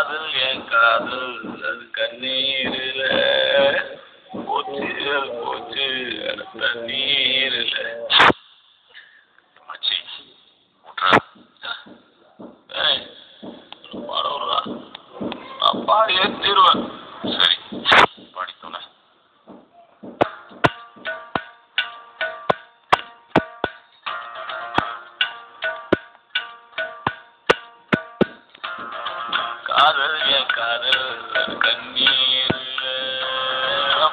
காதல் என் காதல் அது கண்ணீரில போச்சு போச்சு அது தண்ணீரில. மச்சி விட்றா பாடம் விட்றா, நான் பாடி ஏற்றிடுவேன். சரி படித்தோன காதல் என் காதல் அது கண்ணீரில்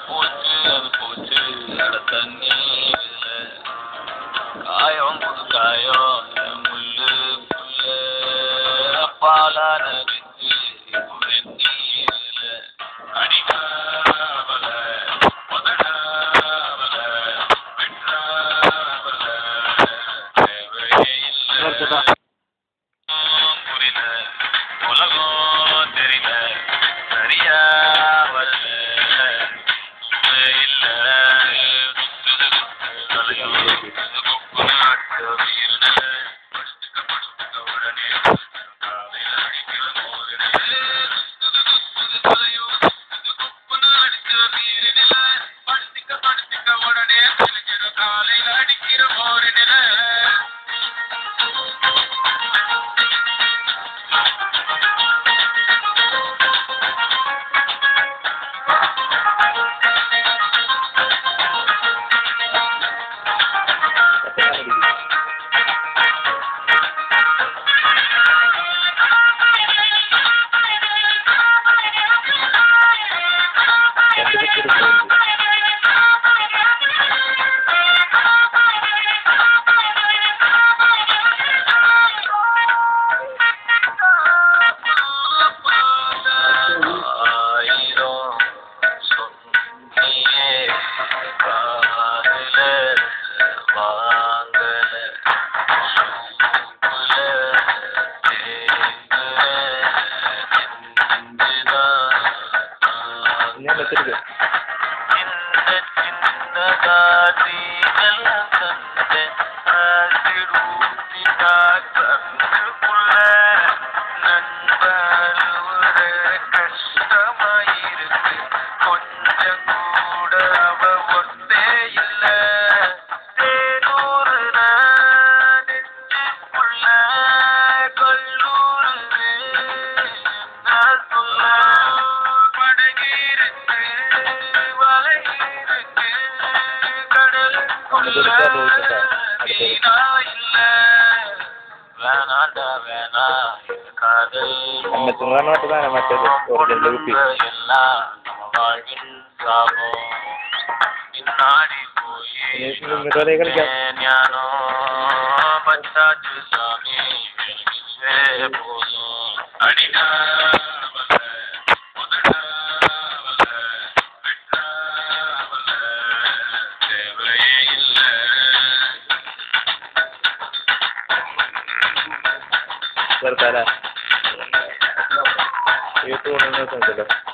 போச்சு அது போச்சு அட தண்ணீரில். காயம் புது காயம் முள்ளுக்குள்ள பாலான நெஞ்சு வெந்நீரில். அடிக்காவல முதடாவல வெற்றாவல தேவையே இல்லை. புரியல உலகம் தெரியல சரியா வரல இல்ல உடனே உடனே காலையில் அடிக்கிற போரினில. YouTube